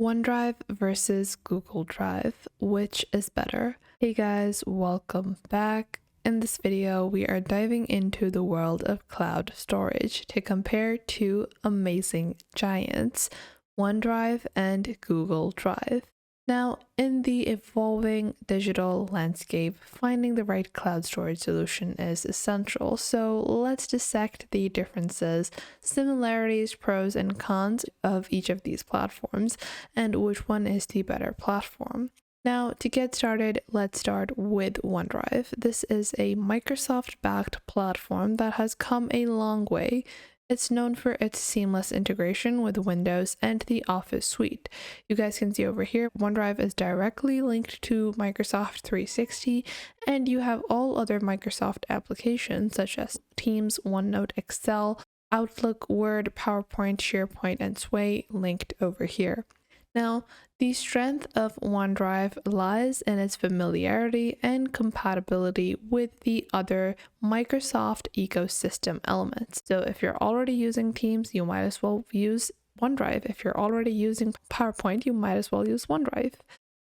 OneDrive versus Google Drive, which is better? Hey guys, welcome back. In this video, we are diving into the world of cloud storage to compare two amazing giants, OneDrive and Google Drive. Now, in the evolving digital landscape, finding the right cloud storage solution is essential. So let's dissect the differences, similarities, pros, and cons of each of these platforms, and which one is the better platform. Now, to get started, let's start with OneDrive. This is a Microsoft-backed platform that has come a long way. It's known for its seamless integration with Windows and the Office suite. You guys can see over here, OneDrive is directly linked to Microsoft 360, and you have all other Microsoft applications such as Teams, OneNote, Excel, Outlook, Word, PowerPoint, SharePoint, and Sway linked over here. Now, the strength of OneDrive lies in its familiarity and compatibility with the other Microsoft ecosystem elements. So if you're already using Teams, you might as well use OneDrive. If you're already using PowerPoint, you might as well use OneDrive.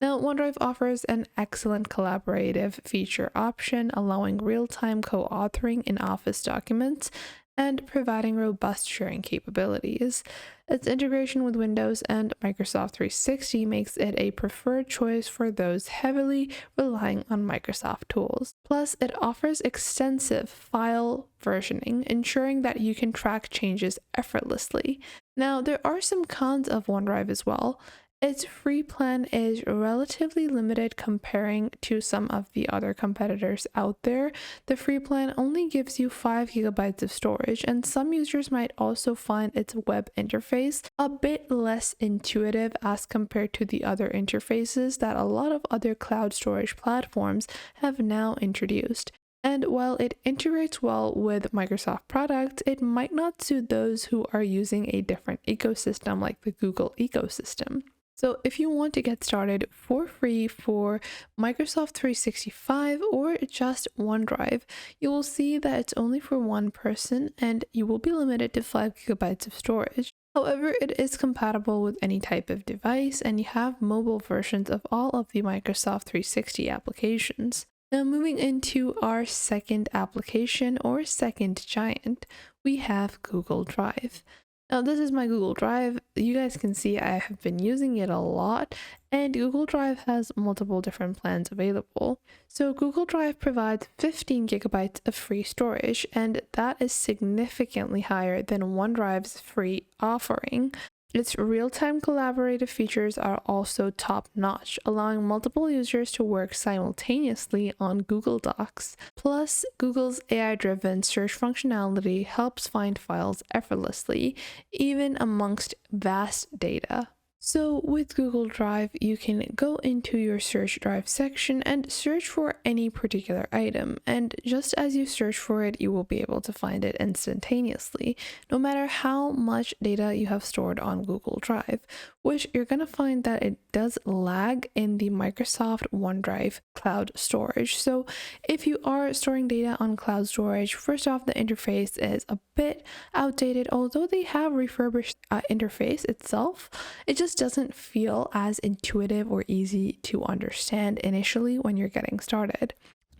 Now, OneDrive offers an excellent collaborative feature option, allowing real-time co-authoring in Office documents and providing robust sharing capabilities. Its integration with Windows and Microsoft 360 makes it a preferred choice for those heavily relying on Microsoft tools. Plus, it offers extensive file versioning, ensuring that you can track changes effortlessly. Now, there are some cons of OneDrive as well. Its free plan is relatively limited comparing to some of the other competitors out there. The free plan only gives you 5 gigabytes of storage, and some users might also find its web interface a bit less intuitive as compared to the other interfaces that a lot of other cloud storage platforms have now introduced. And while it integrates well with Microsoft products, it might not suit those who are using a different ecosystem like the Google ecosystem. So if you want to get started for free for Microsoft 365 or just OneDrive, you will see that it's only for one person and you will be limited to 5 gigabytes of storage. However, it is compatible with any type of device and you have mobile versions of all of the Microsoft 360 applications. Now moving into our second application or second giant, we have Google Drive. Now this is my Google Drive. You guys can see I have been using it a lot, and Google Drive has multiple different plans available. So Google Drive provides 15 gigabytes of free storage, and that is significantly higher than OneDrive's free offering. Its real-time collaborative features are also top-notch, allowing multiple users to work simultaneously on Google Docs. Plus, Google's AI-driven search functionality helps find files effortlessly, even amongst vast data. So with Google Drive, you can go into your search drive section and search for any particular item. And just as you search for it, you will be able to find it instantaneously, no matter how much data you have stored on Google Drive, which you're going to find that it does lag in the Microsoft OneDrive cloud storage. So if you are storing data on cloud storage, first off, the interface is a bit outdated. Although they have refurbished interface itself, it just doesn't feel as intuitive or easy to understand initially when you're getting started.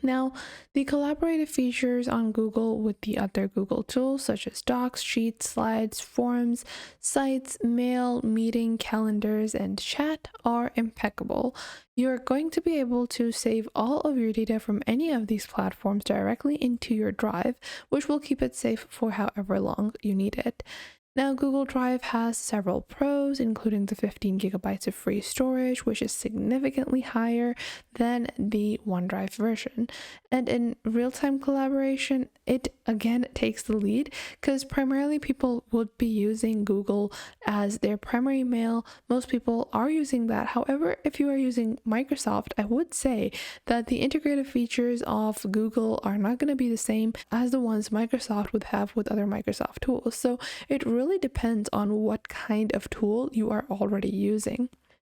Now, the collaborative features on Google with the other Google tools such as Docs, Sheets, Slides, Forms, Sites, Mail, Meeting, Calendars, and Chat are impeccable. You're going to be able to save all of your data from any of these platforms directly into your drive, which will keep it safe for however long you need it. Now, Google Drive has several pros, including the 15 gigabytes of free storage, which is significantly higher than the OneDrive version. And in real-time collaboration, it again takes the lead because primarily people would be using Google as their primary mail. Most people are using that. However, if you are using Microsoft, I would say that the integrated features of Google are not going to be the same as the ones Microsoft would have with other Microsoft tools. So it really depends on what kind of tool you are already using.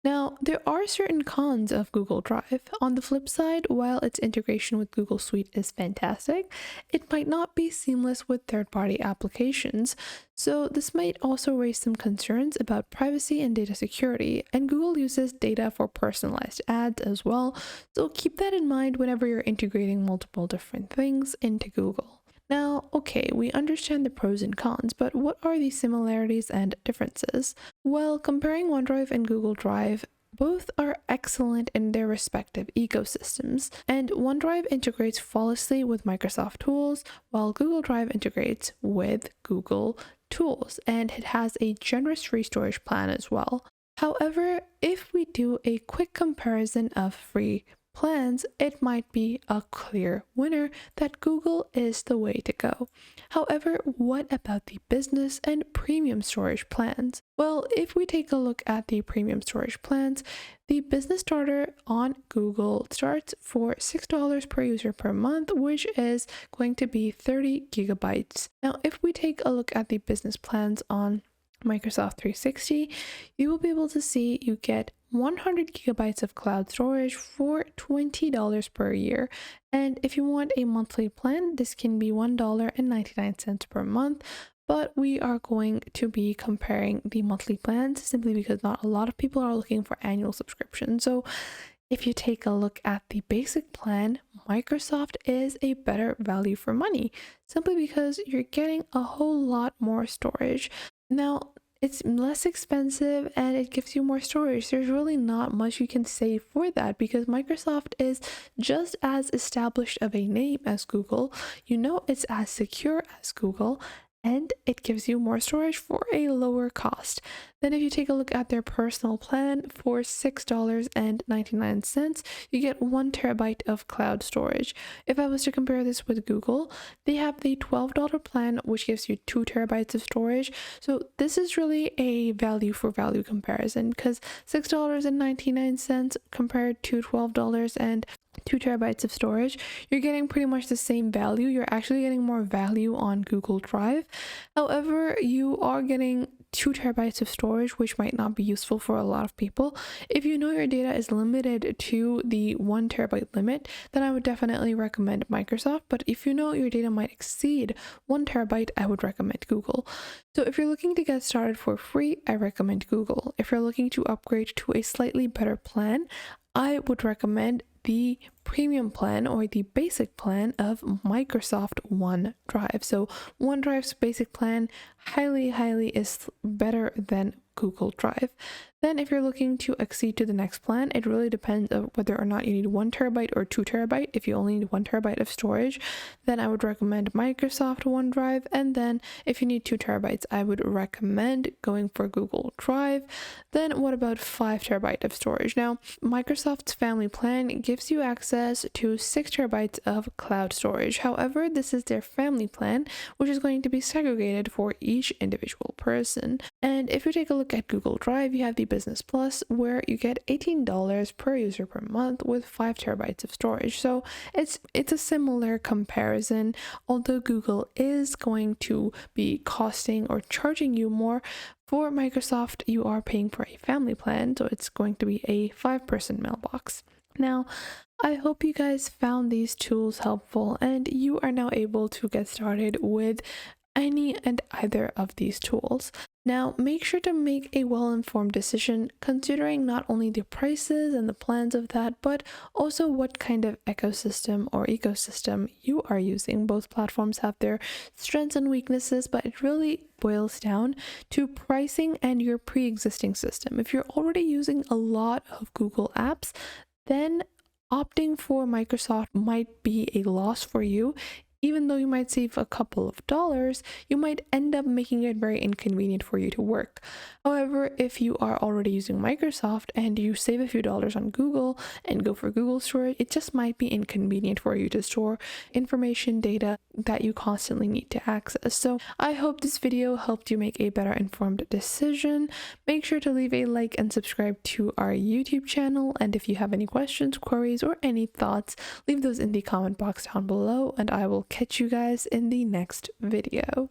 Now, there are certain cons of Google Drive. On the flip side, while its integration with Google Suite is fantastic, it might not be seamless with third-party applications. So this might also raise some concerns about privacy and data security, and Google uses data for personalized ads as well, so keep that in mind whenever you're integrating multiple different things into Google. Now, okay, we understand the pros and cons, but what are the similarities and differences? Well, comparing OneDrive and Google Drive, both are excellent in their respective ecosystems, and OneDrive integrates flawlessly with Microsoft tools, while Google Drive integrates with Google tools, and it has a generous free storage plan as well. However, if we do a quick comparison of free plans, it might be a clear winner that Google is the way to go. However, what about the business and premium storage plans? Well, if we take a look at the premium storage plans, the business starter on Google starts for $6 per user per month, which is going to be 30 gigabytes. Now, if we take a look at the business plans on Microsoft 360, you will be able to see you get 100 gigabytes of cloud storage for $20 per year. And if you want a monthly plan, this can be $1.99 per month. But we are going to be comparing the monthly plans simply because not a lot of people are looking for annual subscription. So if you take a look at the basic plan, Microsoft is a better value for money simply because you're getting a whole lot more storage. Now, it's less expensive and it gives you more storage. There's really not much you can say for that because Microsoft is just as established of a name as Google. You know, it's as secure as Google, and it gives you more storage for a lower cost. Then if you take a look at their personal plan for $6.99, you get 1 terabyte of cloud storage. If I was to compare this with Google, they have the $12 plan, which gives you 2 terabytes of storage. So this is really a value for value comparison because $6.99 compared to $12 and 2 terabytes of storage, you're getting pretty much the same value. You're actually getting more value on Google Drive. However, you are getting 2 terabytes of storage, which might not be useful for a lot of people. If you know your data is limited to the 1 terabyte limit, then I would definitely recommend Microsoft. But if you know your data might exceed 1 terabyte, I would recommend Google. So if you're looking to get started for free, I recommend Google. If you're looking to upgrade to a slightly better plan, I would recommend the premium plan or the basic plan of Microsoft OneDrive. So OneDrive's basic plan highly is better than Google Drive. Then if you're looking to accede to the next plan, it really depends on whether or not you need 1 terabyte or 2 terabyte. If you only need 1 terabyte of storage, then I would recommend Microsoft OneDrive. And then if you need 2 terabytes, I would recommend going for Google Drive. Then what about 5 terabyte of storage? Now, Microsoft's family plan gives you access to 6 terabytes of cloud storage. However, this is their family plan, which is going to be segregated for each individual person. And if you take a look at Google Drive, you have the Business Plus, where you get $18 per user per month with 5 terabytes of storage. So it's a similar comparison, although Google is going to be costing or charging you more. For Microsoft, you are paying for a family plan, so it's going to be a 5-person mailbox. Now, I hope you guys found these tools helpful and you are now able to get started with any and either of these tools. Now, make sure to make a well-informed decision considering not only the prices and the plans of that, but also what kind of ecosystem you are using. Both platforms have their strengths and weaknesses, but it really boils down to pricing and your pre-existing system. If you're already using a lot of Google apps, then opting for Microsoft might be a loss for you. Even though you might save a couple of dollars, you might end up making it very inconvenient for you to work. However, if you are already using Microsoft and you save a few dollars on Google and go for Google storage, it just might be inconvenient for you to store information, data that you constantly need to access. So I hope this video helped you make a better informed decision. Make sure to leave a like and subscribe to our YouTube channel. And if you have any questions, queries, or any thoughts, leave those in the comment box down below and I will catch you guys in the next video.